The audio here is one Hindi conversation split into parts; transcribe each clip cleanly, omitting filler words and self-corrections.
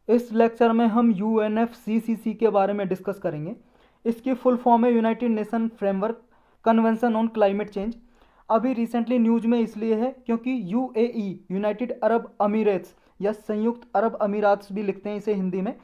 इस लेक्चर में हम यूएनएफसीसीसी के बारे में डिस्कस करेंगे। इसकी फुल फॉर्म है United nation framework convention on climate change. अभी रिसेंटली न्यूज में इसलिए है क्योंकि यूएई यूनाइटेड अरब अमीरात्स या संयुक्त अरब अमीरात्स भी लिखते हैं इसे हिंदी में,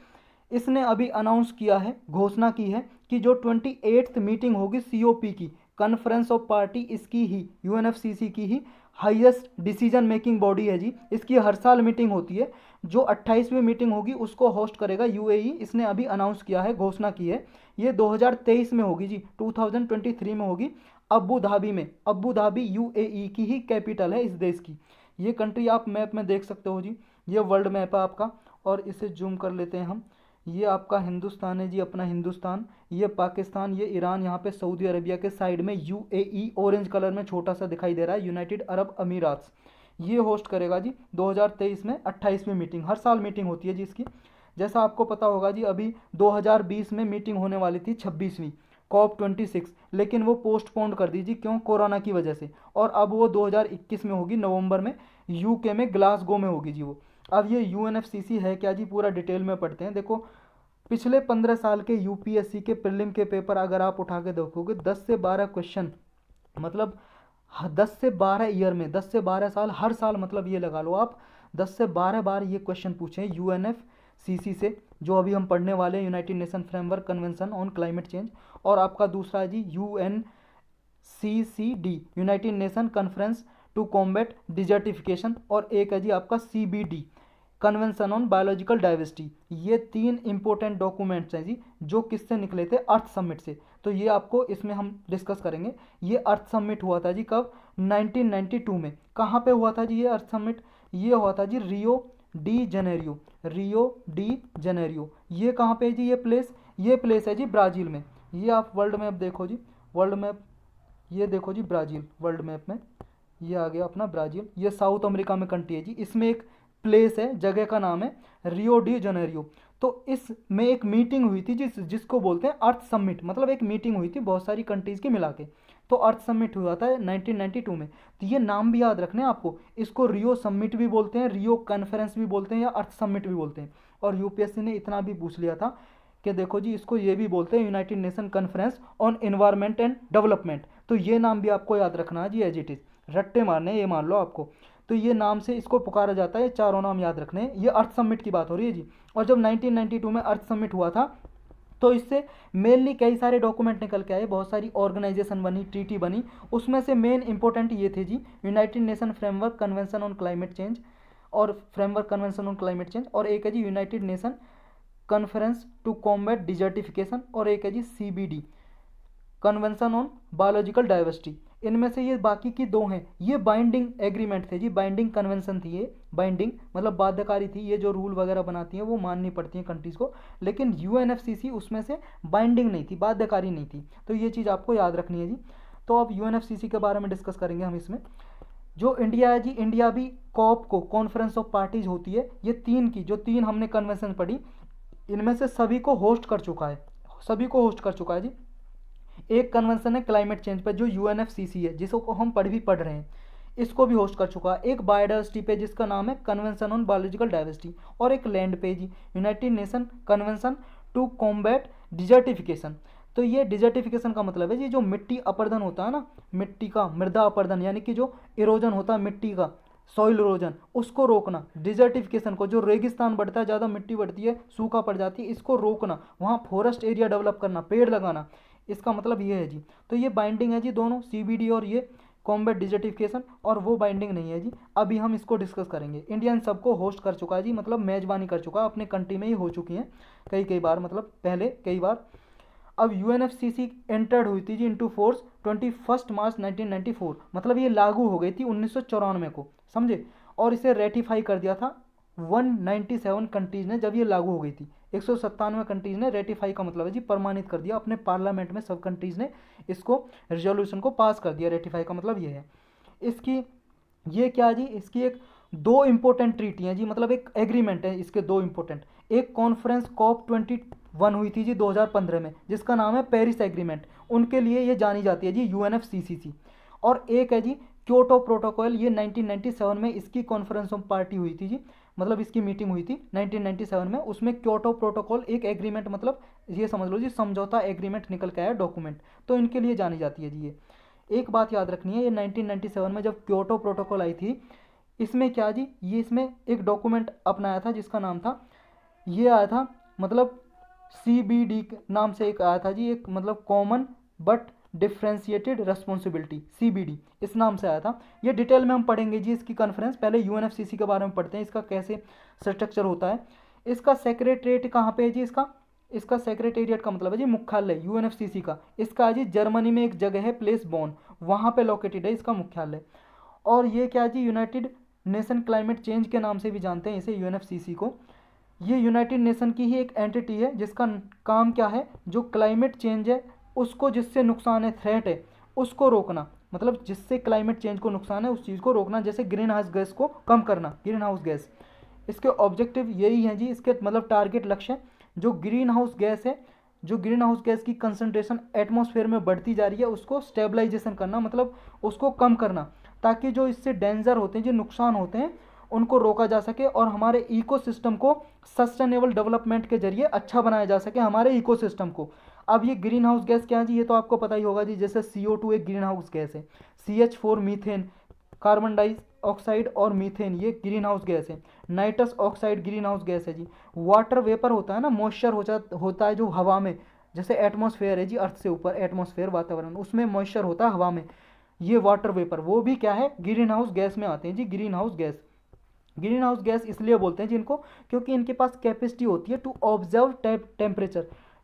इसने अभी अनाउंस किया है, घोषणा की है कि जो 28th मीटिंग होगी सीओपी की, कॉन्फ्रेंस ऑफ पार्टी, इसकी ही यूएनएफसीसी की ही हाईएस्ट डिसीजन मेकिंग बॉडी है जी। इसकी हर साल मीटिंग होती है। जो 28वीं मीटिंग होगी उसको होस्ट करेगा यूएई। इसने अभी अनाउंस किया है, घोषणा की है। ये 2023 में होगी जी, 2023 में होगी अबू धाबी में। अबू धाबी यूएई की ही कैपिटल है इस देश की। ये कंट्री आप मैप में देख सकते हो जी, ये वर्ल्ड मैप है आपका। और इसे जूम कर लेते हैं हम। ये आपका हिंदुस्तान है जी, अपना हिंदुस्तान। ये पाकिस्तान, ये ईरान, यहाँ पे सऊदी अरेबिया के साइड में यूएई ऑरेंज कलर में छोटा सा दिखाई दे रहा है, यूनाइटेड अरब अमीरात्स। ये होस्ट करेगा जी 2023 में 28वीं मीटिंग। हर साल मीटिंग होती है जी इसकी। जैसा आपको पता होगा जी, अभी 2020 में मीटिंग होने वाली थी 26वीं COP26, लेकिन वो पोस्टपोन्ड कर दी जी। क्यों? कोरोना की वजह से। और अब वो 2021 में होगी, नवंबर में, यूके में ग्लासगो में होगी जी वो। अब ये यूएनएफसीसी है क्या जी, पूरा डिटेल में पढ़ते हैं। देखो, पिछले 15 साल के यूपीएससी के प्रीलिम के पेपर अगर आप उठा के देखोगे, 10 से 12 क्वेश्चन, मतलब 10 से 12 ईयर में, 10 से 12 साल, हर साल, मतलब ये लगा लो आप 10 से 12 बार ये क्वेश्चन पूछे यूएनएफसीसी से, जो अभी हम पढ़ने वाले हैं, united nation framework convention on climate change. और आपका दूसरा है जी UNCCD, united nation conference to combat desertification. और एक है जी आपका CBD, convention on biological diversity. ये 3 इंपॉर्टेंट डॉक्यूमेंट्स हैं जी, जो किससे निकले थे? अर्थ समिट से। तो ये आपको इसमें हम डिस्कस करेंगे। ये अर्थ समिट हुआ था जी कब? 1992 में। कहाँ पे हुआ था जी ये अर्थ समिट? ये हुआ था जी Rio de Janeiro. Rio de Janeiro, ये कहाँ पे है जी? ये प्लेस है जी ब्राज़ील में। ये आप वर्ल्ड मैप देखो जी, वर्ल्ड मैप, ये देखो जी ब्राज़ील वर्ल्ड मैप में, ये आ गया अपना ब्राज़ील। ये साउथ अमेरिका में कंट्री है जी। इसमें एक प्लेस है, जगह का नाम है रियो डी जेनेरियो। तो इसमें एक मीटिंग हुई थी जिसको बोलते हैं अर्थ समिट। मतलब एक मीटिंग हुई थी बहुत सारी कंट्रीज़ की मिला के, तो अर्थ समिट हुआ था 1992 में। तो ये नाम भी याद रखने हैं आपको। इसको रियो समिट भी बोलते हैं, रियो कॉन्फ्रेंस भी बोलते हैं, या अर्थ समिट भी बोलते हैं। और यूपीएससी ने इतना भी पूछ लिया था कि देखो जी, इसको ये भी बोलते हैं united nation conference on environment and development. तो ये नाम भी आपको याद रखना है जी, एज इट इज़, रट्टे मारने, ये मान लो आपको। तो ये नाम से इसको पुकारा जाता है, चारों नाम याद रखने हैं। ये अर्थ समिट की बात हो रही है जी। और जब 1992 में अर्थ समिट हुआ था, तो इससे मेनली कई सारे डॉक्यूमेंट निकल के आए, बहुत सारी ऑर्गेनाइजेशन बनी, ट्रीटी बनी। उसमें से मेन इंपॉर्टेंट ये थे जी, united nation framework convention on climate change, और framework convention on climate change, और एक है जी united nation conference to combat desertification, और एक है जी CBD, convention on biological diversity. इनमें से ये बाकी की 2 हैं, ये बाइंडिंग एग्रीमेंट थे जी, बाइंडिंग कन्वेंशन थी ये। बाइंडिंग मतलब बाध्यकारी थी, ये जो रूल वगैरह बनाती हैं वो माननी पड़ती हैं कंट्रीज़ को। लेकिन यूएनएफसीसी उसमें से बाइंडिंग नहीं थी, बाध्यकारी नहीं थी। तो ये चीज़ आपको याद रखनी है जी। तो अब यूएनएफसीसी के बारे में डिस्कस करेंगे हम इसमें। जो इंडिया है जी, इंडिया भी कॉप को, कॉन्फ्रेंस ऑफ पार्टीज होती है, ये 3 की, जो 3 हमने कन्वेंशन पढ़ी, इनमें से सभी को होस्ट कर चुका है, सभी को होस्ट कर चुका है जी। एक कन्वेंशन है क्लाइमेट चेंज पर, जो यूएनएफसीसी है, जिसको हम पढ़ रहे हैं, इसको भी होस्ट कर चुका है। एक बायोडाइवर्सिटी पे, जिसका नाम है कन्वेंशन ऑन बायोलॉजिकल डाइवर्सिटी, और एक लैंड पे जी, united nation convention to combat desertification. तो ये डिजर्टिफिकेशन का मतलब है जी, जो मिट्टी अपरदन होता है ना, मिट्टी का मृदा अपरदन, यानी कि जो इरोजन होता है मिट्टी का, सॉइल इरोजन, उसको रोकना। डिजर्टिफिकेशन को, जो रेगिस्तान बढ़ता है, ज़्यादा मिट्टी बढ़ती है, सूखा पड़ जाती है, इसको रोकना। वहाँ फॉरेस्ट एरिया डेवलप करना, पेड़ लगाना, इसका मतलब ये है जी। तो ये बाइंडिंग है जी दोनों, सीबीडी और ये कॉम्बैट डिजर्टिफिकेशन। और वो बाइंडिंग नहीं है जी, अभी हम इसको डिस्कस करेंगे। इंडिया इन सबको होस्ट कर चुका है जी, मतलब मेजबानी कर चुका है, अपने कंट्री में ही हो चुकी हैं कई कई बार, मतलब पहले कई बार। अब यूएनएफसीसी एंटर्ड हुई थी जी इनटू फोर्स 21 मार्च 1994, मतलब ये लागू हो गई थी 1994 को, समझे। और इसे रेटिफाई कर दिया था 197 कंट्रीज ने, जब ये लागू हो गई थी 197 कंट्रीज ने रेटिफाई का मतलब है जी प्रमाणित कर दिया अपने पार्लियामेंट में, सब कंट्रीज ने इसको, रेजोल्यूशन को पास कर दिया। रेटिफाई का मतलब ये है। इसकी ये क्या जी, इसकी एक 2 इंपॉर्टेंट ट्रीटी हैं जी, मतलब एक एग्रीमेंट है इसके 2 इंपॉर्टेंट। एक कॉन्फ्रेंस COP21 हुई थी जी 2015 में, जिसका नाम है पेरिस एग्रीमेंट, उनके लिए ये जानी जाती है जी यूएनएफसीसीसी। और एक है जी क्योटो प्रोटोकॉल, ये 1997 में इसकी कॉन्फ्रेंस ऑफ पार्टी हुई थी जी, मतलब इसकी मीटिंग हुई थी 1997 में, उसमें क्योटो प्रोटोकॉल एक एग्रीमेंट, मतलब ये समझ लो जी समझौता एग्रीमेंट निकल के आया डॉक्यूमेंट, तो इनके लिए जानी जाती है जी ये। एक बात याद रखनी है, ये 1997 में जब क्योटो प्रोटोकॉल आई थी, इसमें क्या जी, ये इसमें एक डॉक्यूमेंट अपनाया था जिसका नाम था, ये आया था मतलब CBD नाम से एक आया था जी, एक मतलब common but differentiated responsibility, CBD इस नाम से आया था। ये डिटेल में हम पढ़ेंगे जी इसकी कॉन्फ्रेंस, पहले UNFCCC के बारे में पढ़ते हैं, इसका कैसे स्ट्रक्चर होता है। इसका सेक्रेटरीट कहाँ पे है जी, इसका सेक्रेटेरिएट का मतलब है जी मुख्यालय UNFCCC का, इसका है जी जर्मनी में एक जगह है प्लेस बॉन, वहाँ पे लोकेटेड है इसका मुख्यालय। और ये क्या जी, यूनाइटेड नेशन क्लाइमेट चेंज के नाम से भी जानते हैं इसे UNFCCC को। ये यूनाइटेड नेशन की ही एक एंटिटी है जिसका काम क्या है, जो क्लाइमेट चेंज है उसको, जिससे नुकसान है, थ्रेट है, उसको रोकना, मतलब जिससे क्लाइमेट चेंज को नुकसान है उस चीज़ को रोकना, जैसे ग्रीन हाउस गैस को कम करना, ग्रीन हाउस गैस। इसके ऑब्जेक्टिव यही है जी, इसके मतलब टारगेट लक्ष्य, जो ग्रीन हाउस गैस है, जो ग्रीन हाउस गैस की कंसंट्रेशन एटमॉस्फेयर में बढ़ती जा रही है उसको स्टेबलाइजेशन करना, मतलब उसको कम करना, ताकि जो इससे डेंजर होते हैं, जो नुकसान होते हैं, उनको रोका जा सके और हमारे इकोसिस्टम को सस्टेनेबल डेवलपमेंट के जरिए अच्छा बनाया जा सके हमारे इकोसिस्टम को। अब ये ग्रीन हाउस गैस क्या है जी, ये तो आपको पता ही होगा जी, जैसे CO2 एक ग्रीन हाउस गैस है, CH4 मीथेन, कार्बन डाइऑक्साइड और मीथेन ये ग्रीन हाउस गैस है, nitrous oxide green house gas है जी, वाटर वेपर होता है ना, मॉइस्चर होता है जो हवा में, जैसे एटमॉस्फेयर है जी, अर्थ से ऊपर एटमॉस्फेयर वातावरण, उसमें मॉइस्चर होता है हवा में, ये वाटर वेपर, वो भी क्या है, ग्रीन हाउस गैस में आते हैं जी, greenhouse gas. Greenhouse gas इसलिए बोलते हैं जिनको, क्योंकि इनके पास कैपेसिटी होती है टू ऑब्जर्व टेम्परेचर,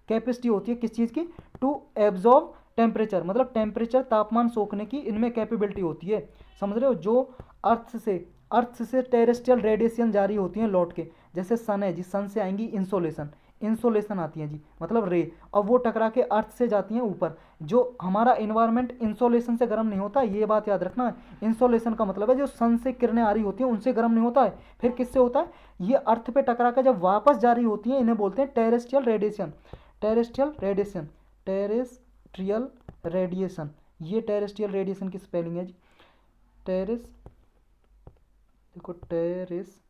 कैपेसिटी होती है किस चीज़ की, टू एब्जॉर्व टेम्परेचर, मतलब टेम्परेचर तापमान सोखने की इनमें कैपेबिलिटी होती है, समझ रहे हो। जो अर्थ से टेरेस्ट्रियल रेडिएशन जारी होती हैं लौट के, जैसे सन है जी, सन से आएंगी इंसोलेशन आती हैं जी, मतलब रे, और वो टकरा के अर्थ से जाती हैं ऊपर। जो हमारा इन्वायरमेंट इंसोलेशन से गर्म नहीं होता, ये बात याद रखना है। इंसोलेशन का मतलब है जो सन से किरणें आ रही होती हैं उनसे गर्म नहीं होता है, फिर किससे होता है, ये अर्थ पे टकरा कर जब वापस जा रही होती हैं, इन्हें बोलते हैं terrestrial radiation. Terrestrial radiation, terrestrial radiation, ये टेरेस्ट्रियल रेडिएशन की स्पेलिंग है जी, देखो टेरेस्ट्रियल,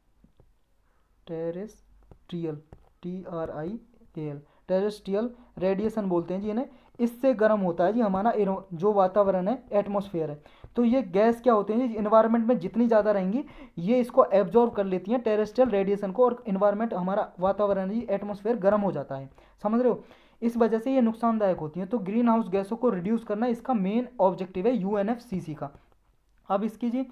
TRIAL, टेरेस्ट्रियल रेडिएशन बोलते हैं जी इन्हें। इससे गर्म होता है जी हमारा जो वातावरण है, एटमॉस्फेयर है। तो ये गैस क्या होते हैं जी, इन्वायरमेंट में जितनी ज़्यादा रहेंगी ये इसको एब्जॉर्ब कर लेती हैं टेरेस्ट्रियल रेडिएशन को, और इन्वायरमेंट हमारा वातावरण जी, एटमॉस्फेयर गर्म हो जाता है, समझ रहे हो। इस वजह से ये नुकसानदायक होती हैं। तो ग्रीन हाउस गैसों को रिड्यूस करना इसका मेन ऑब्जेक्टिव है UNFCCC का। अब इसकी जी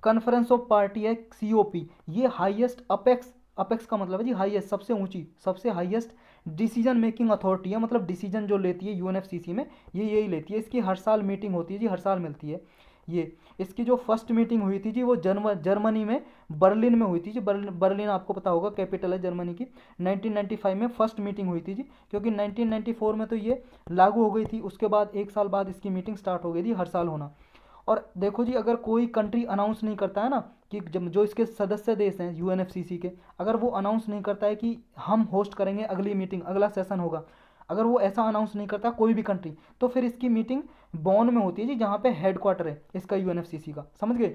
कॉन्फ्रेंस ऑफ पार्टी है COP, ये हाईएस्ट अपेक्स का मतलब है जी हाईएस्ट, सबसे ऊंची, सबसे हाईएस्ट डिसीजन मेकिंग अथॉरिटी है, मतलब डिसीजन जो लेती है UNFCCC में, ये यही लेती है। इसकी हर साल मीटिंग होती है जी, हर साल मिलती है ये। इसकी जो फर्स्ट मीटिंग हुई थी जी वो जर्मनी में बर्लिन में हुई थी जी, बर्लिन आपको पता होगा कैपिटल है जर्मनी की। 1995 में फर्स्ट मीटिंग हुई थी जी, क्योंकि 1994 में तो ये लागू हो गई थी, उसके बाद एक साल बाद इसकी मीटिंग स्टार्ट हो गई थी हर साल होना। और देखो जी, अगर कोई कंट्री अनाउंस नहीं करता है ना कि जब जो इसके सदस्य देश हैं UNFCCC के, अगर वो अनाउंस नहीं करता है कि हम होस्ट करेंगे अगली मीटिंग, अगला सेशन होगा, अगर वो ऐसा अनाउंस नहीं करता कोई भी कंट्री, तो फिर इसकी मीटिंग बॉन में होती है जी, जहाँ पे हेडक्वार्टर है इसका UNFCCC का, समझ गए।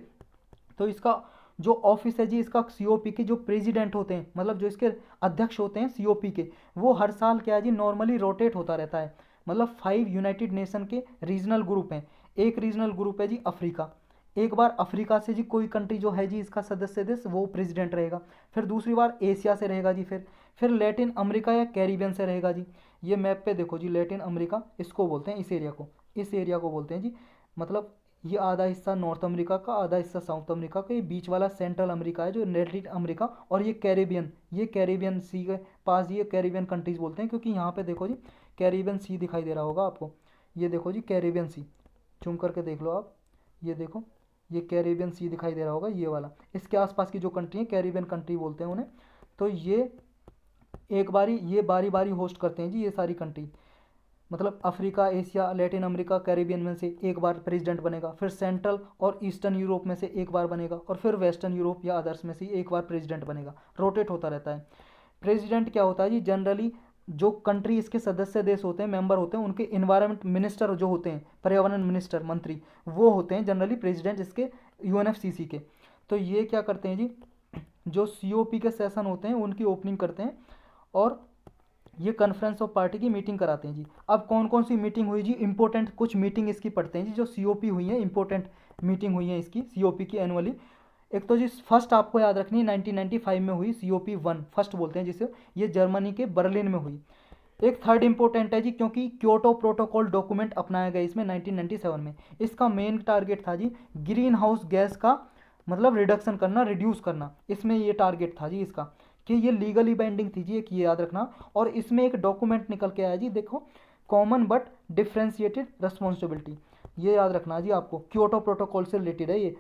तो इसका जो ऑफिस है जी, इसका COP के जो प्रेसिडेंट होते हैं, मतलब जो इसके अध्यक्ष होते हैं COP के, वो हर साल क्या है जी नॉर्मली रोटेट होता रहता है। मतलब 5 यूनाइटेड नेशन के रीजनल ग्रुप हैं, एक रीजनल ग्रुप है जी अफ्रीका, एक बार अफ्रीका से जी कोई कंट्री जो है जी इसका सदस्य देश वो प्रेसिडेंट रहेगा, फिर दूसरी बार एशिया से रहेगा जी, फिर लैटिन अमेरिका या कैरिबियन से रहेगा जी। ये मैप पे देखो जी, लैटिन अमेरिका इसको बोलते हैं, इस एरिया को बोलते हैं जी, मतलब ये आधा हिस्सा नॉर्थ अमेरिका का, आधा हिस्सा साउथ अमेरिका का, ये बीच वाला सेंट्रल अमेरिका है जो लैटिन अमेरिका, और ये कैरेबियन सी के पास, ये कैरेबियन कंट्रीज बोलते हैं, क्योंकि यहाँ पे देखो जी कैरेबियन सी दिखाई दे रहा होगा आपको, ये देखो जी कैरेबियन सी, चूम करके देख लो आप, ये देखो ये कैरेबियन सी दिखाई दे रहा होगा, ये वाला, इसके आसपास की जो कंट्री है कैरेबियन कंट्री बोलते हैं उन्हें। तो ये बारी बारी होस्ट करते हैं जी ये सारी कंट्री, मतलब Africa, Asia, Latin America, Caribbean में से एक बार प्रेसिडेंट बनेगा, फिर सेंट्रल और ईस्टर्न यूरोप में से एक बार बनेगा, और फिर वेस्टर्न यूरोप या अदर्स में से एक बार प्रेसिडेंट बनेगा, रोटेट होता रहता है। प्रेसिडेंट क्या होता है जी, जनरली जो कंट्री इसके सदस्य देश होते हैं, मेंबर होते हैं, उनके इन्वायरमेंट मिनिस्टर जो होते हैं, पर्यावरण मिनिस्टर, मंत्री, वो होते हैं जनरली प्रेसिडेंट इसके UNFCCC के। तो ये क्या करते हैं जी, जो COP के सेशन होते हैं उनकी ओपनिंग करते हैं और ये कॉन्फ्रेंस ऑफ पार्टी की मीटिंग कराते हैं जी। अब कौन कौन सी मीटिंग हुई जी, इंपॉर्टेंट कुछ मीटिंग इसकी पढ़ते हैं जी, जो COP हुई है, इंपॉर्टेंट मीटिंग हुई है इसकी COP की एनुअली। एक तो जी फर्स्ट आपको याद रखनी है 1995 में हुई COP 1, फर्स्ट बोलते हैं जिसे, ये जर्मनी के बर्लिन में हुई। एक थर्ड इंपॉर्टेंट है जी, क्योंकि क्योटो प्रोटोकॉल डॉक्यूमेंट अपनाया गया इसमें 1997 में। इसका मेन टारगेट था जी ग्रीन हाउस गैस का मतलब रिडक्शन करना, रिड्यूस करना, इसमें ये टारगेट था जी इसका, कि ये लीगली बाइंडिंग थी जी, एक ये याद रखना। और इसमें एक डॉक्यूमेंट निकल के आया जी, देखो, कॉमन बट डिफ्रेंशिएटेड रिस्पॉन्सिबिलिटी, ये याद रखना जी आपको, क्योटो प्रोटोकॉल से रिलेटेड है ये।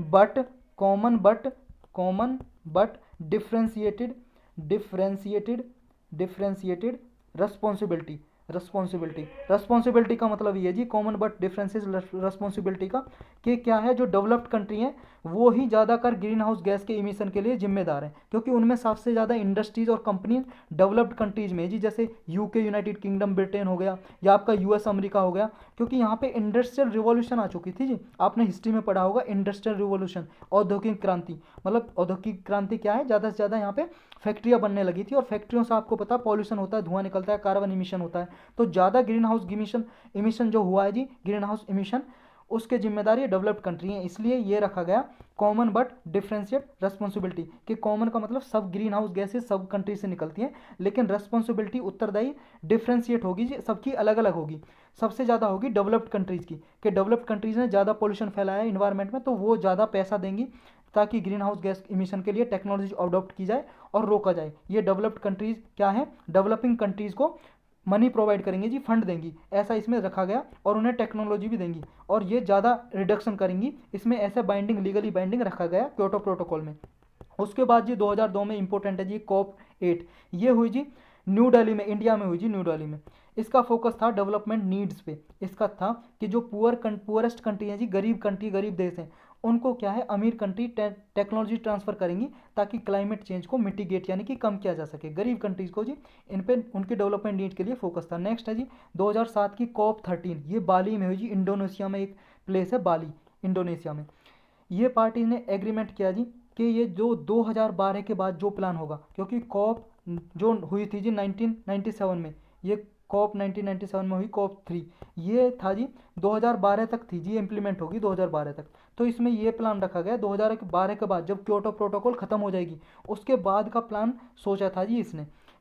But common but common but differentiated differentiated differentiated responsibility responsibility का मतलब ये है जी, कॉमन बट डिफरेंसेस रिस्पॉन्सिबिलिटी का, कि क्या है, जो डेवलप्ड कंट्री हैं वो ही ज़्यादातर ग्रीन हाउस गैस के इमिशन के लिए जिम्मेदार हैं, क्योंकि उनमें सबसे ज़्यादा इंडस्ट्रीज और कंपनी डेवलप्ड कंट्रीज में जी, जैसे UK, यूनाइटेड किंगडम, ब्रिटेन हो गया, या आपका US अमेरिका हो गया, क्योंकि यहाँ पे इंडस्ट्रियल रिवॉल्यूशन आ चुकी थी जी। आपने हिस्ट्री में पढ़ा होगा इंडस्ट्रियल रिवॉल्यूशन, औद्योगिक क्रांति, मतलब औद्योगिक क्रांति क्या है, ज़्यादा से ज़्यादा यहाँ पे फैक्ट्रियाँ बनने लगी थी, और फैक्ट्रियों से आपको पता पॉल्यूशन होता है, धुआं निकलता है, कार्बन इमिशन होता है, तो ज़्यादा ग्रीन हाउस इमिशन जो हुआ है जी, ग्रीन हाउस इमिशन, उसके जिम्मेदारी डेवलप्ड कंट्री हैं। इसलिए ये रखा गया कॉमन बट डिफरेंशिएट रिस्पॉन्सिबिलिटी, कि कॉमन का मतलब सब ग्रीन हाउस गैसेज सब कंट्री से निकलती हैं, लेकिन रिस्पॉन्सिबिलिटी उत्तरदायी डिफरेंशिएट होगी जी, सबकी अलग अलग होगी। सबसे ज़्यादा होगी डेवलप्ड कंट्रीज़ की, कि डेवलप्ड कंट्रीज़ ने ज़्यादा पोल्यूशन फैलाया है इन्वायरमेंट में, तो वो ज़्यादा पैसा देंगी ताकि ग्रीन हाउस गैस इमिशन के लिए टेक्नोलॉजी अडॉप्ट की जाए और रोका जाए। ये डेवलप्ड कंट्रीज़ क्या है, डेवलपिंग कंट्रीज़ को मनी प्रोवाइड करेंगी जी, फंड देंगी, ऐसा इसमें रखा गया, और उन्हें टेक्नोलॉजी भी देंगी, और ये ज़्यादा रिडक्शन करेंगी, इसमें ऐसे बाइंडिंग, लीगली बाइंडिंग रखा गया क्योटो प्रोटोकॉल में। उसके बाद जी 2002 में इंपॉर्टेंट है जी COP 8, ये हुई जी न्यू दिल्ली में, इंडिया में हुई जी, न्यू दिल्ली में। इसका फोकस था डेवलपमेंट नीड्स पे। इसका था कि जो पुअरेस्ट कंट्री है जी, गरीब कंट्री, गरीब देश हैं, उनको क्या है, अमीर कंट्री टेक्नोलॉजी ट्रांसफ़र करेंगी ताकि क्लाइमेट चेंज को मिटिगेट यानी कि कम किया जा सके। गरीब कंट्रीज़ को जी इन पे उनके डेवलपमेंट नीड के लिए फोकस था। नेक्स्ट है जी 2007 की COP 13, ये बाली में हुई जी, इंडोनेशिया में एक प्लेस है बाली, इंडोनेशिया में। ये पार्टी ने एग्रीमेंट किया जी कि ये जो 2012 के बाद जो प्लान होगा, क्योंकि COP जो हुई थी जी 1997 में, ये COP 1997 में हुई COP 3, ये था जी 2012 तक थी जी, इम्प्लीमेंट होगी 2012 तक। तो इसमें ये प्लान रखा गया 2012 के बाद, जब क्योटो प्रोटोकॉल ख़त्म हो जाएगी उसके बाद का प्लान सोचा था जी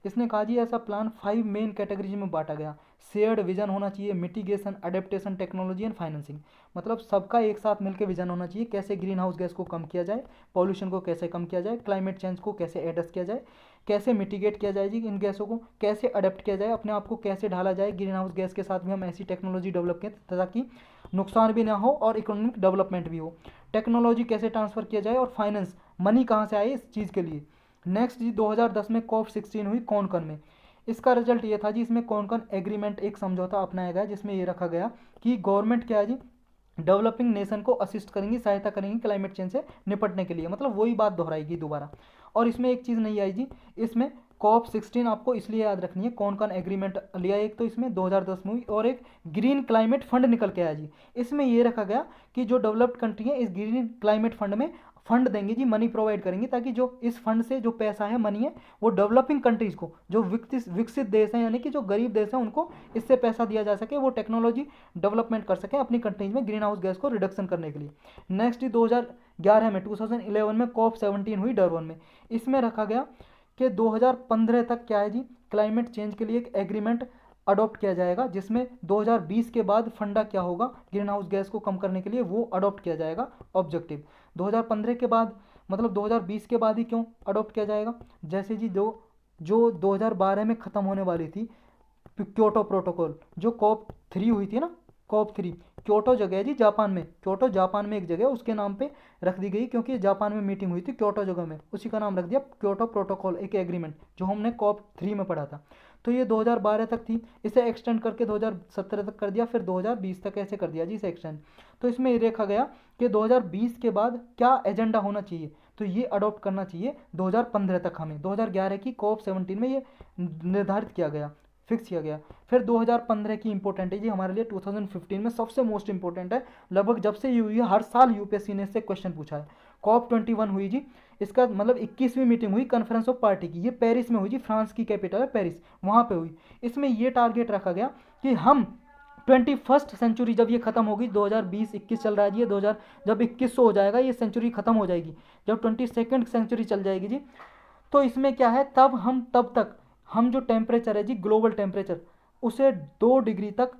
इसने कहा जी ऐसा प्लान 5 मेन कैटेगरीज में बांटा गया। शेयर्ड विजन होना चाहिए, mitigation, adaptation, technology and financing, मतलब सबका एक साथ मिलकर विजन होना चाहिए, कैसे ग्रीन हाउस गैस को कम किया जाए, पॉल्यूशन को कैसे कम किया जाए, क्लाइमेट चेंज को कैसे एड्रेस किया जाए, कैसे मिटिगेट किया जाए जी इन गैसों को, कैसे अडेप्ट किया जाए, अपने आप को कैसे ढाला जाए ग्रीन हाउस गैस के साथ भी हम ऐसी टेक्नोलॉजी डेवलप करें ताकि नुकसान भी ना हो और इकोनॉमिक डेवलपमेंट भी हो, टेक्नोलॉजी कैसे ट्रांसफ़र किया जाए, और फाइनेंस, मनी कहाँ से आए इस चीज़ के लिए। नेक्स्ट जी 2010 में COP 16 हुई कोनकन में। इसका रिजल्ट ये था जी, इसमें कोनकन एग्रीमेंट, एक समझौता अपनाया गया जिसमें ये रखा गया कि गवर्नमेंट क्या है जी, डेवलपिंग नेशन को असिस्ट करेंगी, सहायता करेंगी क्लाइमेट चेंज से निपटने के लिए, मतलब वही बात दोहराएगी दोबारा। और इसमें एक चीज़ नहीं आई जी, इसमें COP 16 आपको इसलिए याद रखनी है, कौन कौन एग्रीमेंट लिया, एक तो इसमें 2010 में हुई, और एक ग्रीन क्लाइमेट फंड निकल के आया जी। इसमें यह रखा गया कि जो डेवलप्ड कंट्री है इस ग्रीन क्लाइमेट फंड में फंड देंगे जी, मनी प्रोवाइड करेंगी, ताकि जो इस फंड से जो पैसा है, मनी है, वो डेवलपिंग कंट्रीज़ को, जो विकसित देश हैं यानी कि जो गरीब देश हैं, उनको इससे पैसा दिया जा सके, वो टेक्नोलॉजी डेवलपमेंट कर सकें अपनी कंट्रीज में ग्रीन हाउस गैस को रिडक्शन करने के लिए। नेक्स्ट 2011 में 2011 में COP 17 हुई डरबन में। इसमें रखा गया कि 2015 तक क्या है जी, क्लाइमेट चेंज के लिए एक एग्रीमेंट अडॉप्ट किया जाएगा, जिसमें 2020 के बाद फंडा क्या होगा ग्रीन हाउस गैस को कम करने के लिए, वो अडॉप्ट किया जाएगा ऑब्जेक्टिव। 2015 के बाद मतलब 2020 के बाद ही क्यों अडॉप्ट किया जाएगा, जैसे जी जो 2012 में ख़त्म होने वाली थी क्योटो प्रोटोकॉल, जो COP 3 हुई थी ना, COP 3 क्योटो जगह है जी जापान में, क्योटो जापान में एक जगह उसके नाम पे रख दी गई, क्योंकि जापान में मीटिंग हुई थी क्योटो जगह में, उसी का नाम रख दिया क्योटो प्रोटोकॉल, एक एग्रीमेंट जो हमने COP 3 में पढ़ा था। तो ये 2012 तक थी, इसे एक्सटेंड करके 2017 तक कर दिया, फिर 2020 तक ऐसे कर दिया जी इसे एक्सटेंड। तो इसमें ये देखा गया कि 2020 के बाद क्या एजेंडा होना चाहिए, तो ये अडॉप्ट करना चाहिए 2015 तक हमें। 2011 की COP 17 में ये निर्धारित किया गया, फिक्स किया गया। फिर 2015 की इंपॉर्टेंट है जी हमारे लिए, 2015 में सबसे मोस्ट इंपॉर्टेंट है, लगभग जब से ये हुई है हर साल UPSC ने इससे क्वेश्चन पूछा है। COP21 हुई जी, इसका मतलब 21वीं मीटिंग हुई कॉन्फ्रेंस ऑफ पार्टी की, ये पेरिस में हुई जी, फ्रांस की कैपिटल है पेरिस, वहाँ पे हुई। इसमें ये टारगेट रखा गया कि हम 21st सेंचुरी जब ये खत्म होगी, 2020-21 चल रहा है जी, ये 2000 जब 2100 हो जाएगा ये सेंचुरी खत्म हो जाएगी, जब 22nd सेंचुरी चल जाएगी जी, तो इसमें क्या है, तब तक हम जो टेम्परेचर है जी, ग्लोबल टेम्परेचर, उसे 2 डिग्री तक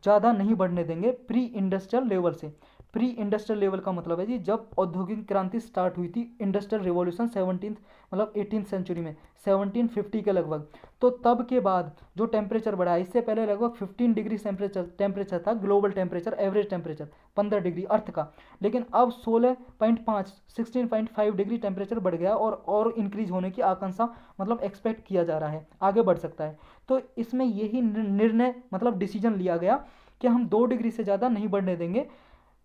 ज़्यादा नहीं बढ़ने देंगे प्री इंडस्ट्रियल लेवल से। प्री इंडस्ट्रियल लेवल का मतलब है जी, जब औद्योगिक क्रांति स्टार्ट हुई थी, इंडस्ट्रियल रिवॉल्यूशन 17th मतलब 18th सेंचुरी में 1750 के लगभग, तो तब के बाद जो टेम्परेचर बढ़ा है, इससे पहले लगभग 15 डिग्री टेम्परेचर था global temperature, average temperature 15 degree earth का, लेकिन अब 16.5 डिग्री टेम्परेचर बढ़ गया और इंक्रीज होने की आकांक्षा मतलब एक्सपेक्ट किया जा रहा है, आगे बढ़ सकता है। तो इसमें यही निर्णय मतलब डिसीजन लिया गया कि हम 2 डिग्री से ज़्यादा नहीं बढ़ने देंगे,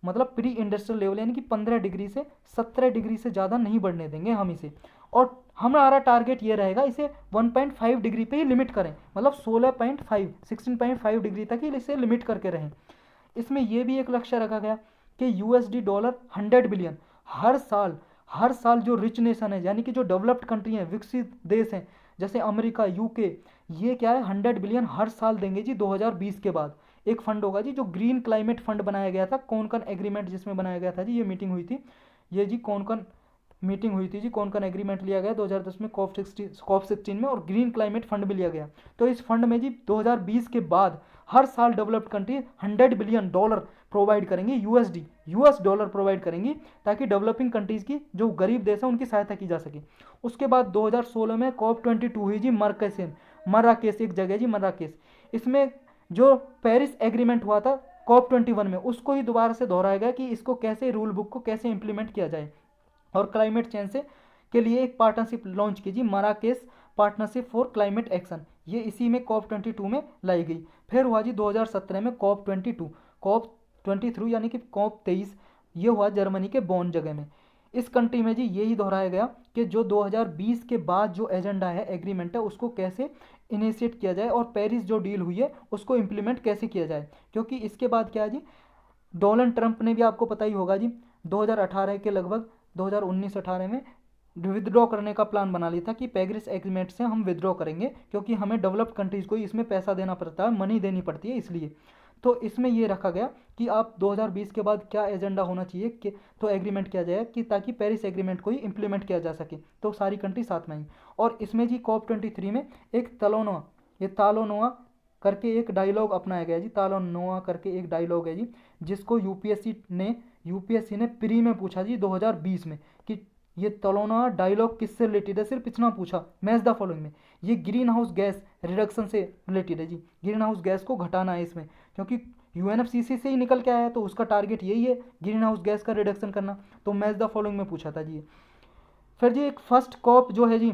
मतलब प्री इंडस्ट्रियल लेवल यानी कि 15 डिग्री से 17 डिग्री से ज़्यादा नहीं बढ़ने देंगे हम इसे, और हमारा टारगेट ये रहेगा इसे 1.5 डिग्री पे ही लिमिट करें, मतलब 16.5 डिग्री तक ही इसे लिमिट करके रहें। इसमें यह भी एक लक्ष्य रखा गया कि $100 100 बिलियन हर साल जो रिच नेशन है यानी कि जो डेवलप्ड कंट्री हैं, विकसित देश हैं, जैसे अमेरिका, यूके, ये क्या है 100 बिलियन हर साल देंगे जी 2020 के बाद। एक फंड होगा जी जो ग्रीन क्लाइमेट फंड बनाया गया था, कौन एग्रीमेंट जिसमें बनाया गया था जी, ये मीटिंग हुई थी, ये जी कौन मीटिंग हुई थी जी, कौन एग्रीमेंट लिया गया 2010 में COP16 में, और ग्रीन क्लाइमेट फंड भी लिया गया। तो इस फंड में जी 2020 के बाद हर साल डेवलप्ड कंट्री $100 बिलियन प्रोवाइड करेंगी, US डॉलर प्रोवाइड करेंगी, ताकि डेवलपिंग कंट्रीज़ की जो गरीब देश है उनकी सहायता की जा सके। उसके बाद 2016 में COP22 हुई जी मर्राकेश, एक जगह जी मर्राकेश, इसमें जो पेरिस एग्रीमेंट हुआ था COP21 में, उसको ही दोबारा से दोहराया गया कि इसको कैसे, रूल बुक को कैसे इंप्लीमेंट किया जाए, और क्लाइमेट चेंज से के लिए एक पार्टनरशिप लॉन्च की जी, Marrakesh partnership for climate action, ये इसी में COP22 में लाई गई। फिर हुआ जी 2017 में COP23 यानी कि COP23, ये हुआ जर्मनी के बॉन जगह में। इस कंट्री में जी यही दोहराया गया कि जो 2020 के बाद जो एजेंडा है, एग्रीमेंट है, उसको कैसे इनिशिएट किया जाए, और पेरिस जो डील हुई है उसको इम्प्लीमेंट कैसे किया जाए। क्योंकि इसके बाद क्या है जी, डोनाल्ड ट्रंप ने भी, आपको पता ही होगा जी, 2018 के लगभग 2019-18 में विदड्रॉ करने का प्लान बना लिया था कि पेरिस एग्रीमेंट से हम विदड्रॉ करेंगे, क्योंकि हमें डेवलप्ड कंट्रीज़ को इसमें पैसा देना पड़ता है, मनी देनी पड़ती है, इसलिए। तो इसमें ये रखा गया कि आप 2020 के बाद क्या एजेंडा होना चाहिए कि तो एग्रीमेंट किया जाए कि ताकि पेरिस एग्रीमेंट को ही इंप्लीमेंट किया जा सके, तो सारी कंट्री साथ में आई। और इसमें जी COP23 में एक तालोनोआ करके एक डायलॉग अपनाया गया जी, तालोनोआ करके एक डायलॉग है जी, जिसको यूपीएससी ने प्री में पूछा जी 2020 में कि ये तलोना डायलॉग किससे रिलेटेड है, सिर्फ इतना पूछा, मैच द फॉलोइंग में। ये ग्रीन हाउस गैस रिडक्शन से रिलेटेड है जी, ग्रीन हाउस गैस को घटाना है इसमें, क्योंकि UNFCCC से ही निकल के आया है, तो उसका टारगेट यही है ग्रीन हाउस गैस का रिडक्शन करना, तो मैच द फॉलोइंग में पूछा था जी। फिर जी एक फर्स्ट कॉप जो है जी,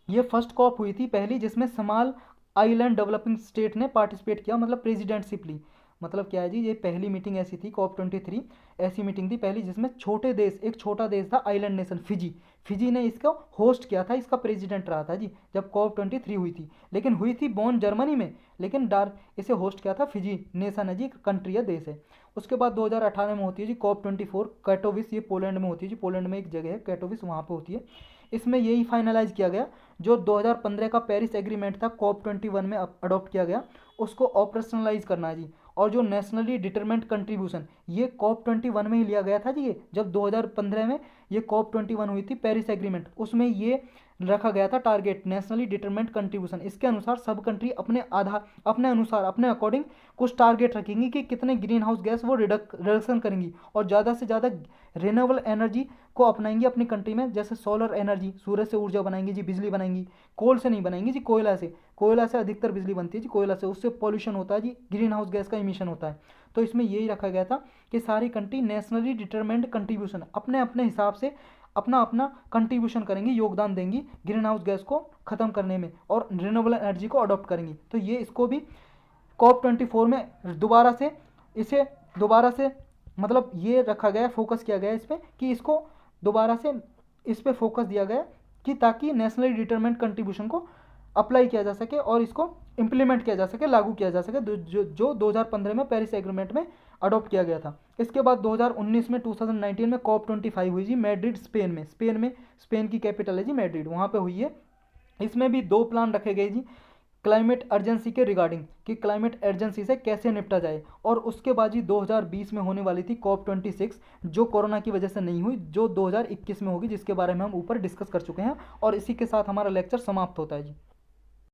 ये फर्स्ट कॉप हुई थी पहली, जिसमें स्मॉल आइलैंड डेवलपिंग स्टेट ने पार्टिसिपेट किया, मतलब प्रेसिडेंटशिप ली। मतलब क्या है जी, ये पहली मीटिंग ऐसी थी, COP23 ऐसी मीटिंग थी पहली जिसमें एक छोटा देश था, आइलैंड नेशन फिजी ने इसको होस्ट किया था, इसका प्रेसिडेंट रहा था जी जब COP23 हुई थी, लेकिन हुई थी बॉन जर्मनी में, लेकिन इसे होस्ट किया था फिजी नेशन है जी, कंट्री है, देश है। उसके बाद 2018 में होती है जी COP24 कैटोविस, ये पोलैंड में होती है जी, पोलैंड में एक जगह है कैटोविस, वहाँ पर होती है। इसमें यही फाइनलाइज किया गया जो 2015 का पेरिस एग्रीमेंट था, COP21 में अडॉप्ट किया गया, उसको ऑपरेशनलाइज करना है जी। और जो नेशनली डिटरमेंट कंट्रीब्यूशन, ये COP21 में ही लिया गया था जी, ये जब 2015 में ये COP21 हुई थी पेरिस एग्रीमेंट, उसमें ये रखा गया था टारगेट, नेशनली डिटरमेंट कंट्रीब्यूशन। इसके अनुसार सब कंट्री अपने अनुसार अपने अकॉर्डिंग कुछ टारगेट रखेंगी कि कितने ग्रीन हाउस गैस वो रिडक्शन करेंगी, और ज़्यादा से ज़्यादा रिन्यूएबल एनर्जी को अपनाएंगी अपनी कंट्री में, जैसे सोलर एनर्जी, सूरज से ऊर्जा बनाएंगी जी, बिजली बनाएंगी, कोल से नहीं बनाएंगी जी, कोयला से अधिकतर बिजली बनती है जी, कोयला से, उससे पॉल्यूशन होता है जी, ग्रीन हाउस गैस का इमिशन होता है। तो इसमें यही रखा गया था कि सारी कंट्री नेशनली डिटरमेंट कंट्रीब्यूशन अपने अपने हिसाब से अपना अपना कंट्रीब्यूशन करेंगी, योगदान देंगी ग्रीन हाउस गैस को ख़त्म करने में, और रिन्यूएबल एनर्जी को अडॉप्ट करेंगी। तो ये इसको भी COP24 में दोबारा से मतलब ये रखा गया, फोकस किया गया इस पर कि इसको दोबारा से इस पर फोकस दिया गया कि ताकि नेशनली डिटरमेंट कंट्रीब्यूशन को अप्लाई किया जा सके और इसको इम्प्लीमेंट किया जा सके, लागू किया जा सके, जो 2015 में पेरिस एग्रीमेंट में अडॉप्ट किया गया था। इसके बाद 2019 में 2019 में COP25 हुई जी मैड्रिड स्पेन में स्पेन की कैपिटल है जी मैड्रिड, वहाँ पे हुई है। इसमें भी 2 प्लान रखे गए जी क्लाइमेट अर्जेंसी के रिगार्डिंग कि क्लाइमेट अर्जेंसी से कैसे निपटा जाए। और उसके बाद जी 2020 में होने वाली थी COP26 जो कोरोना की वजह से नहीं हुई, जो 2021 में होगी, जिसके बारे में हम ऊपर डिस्कस कर चुके हैं। और इसी के साथ हमारा लेक्चर समाप्त होता है जी।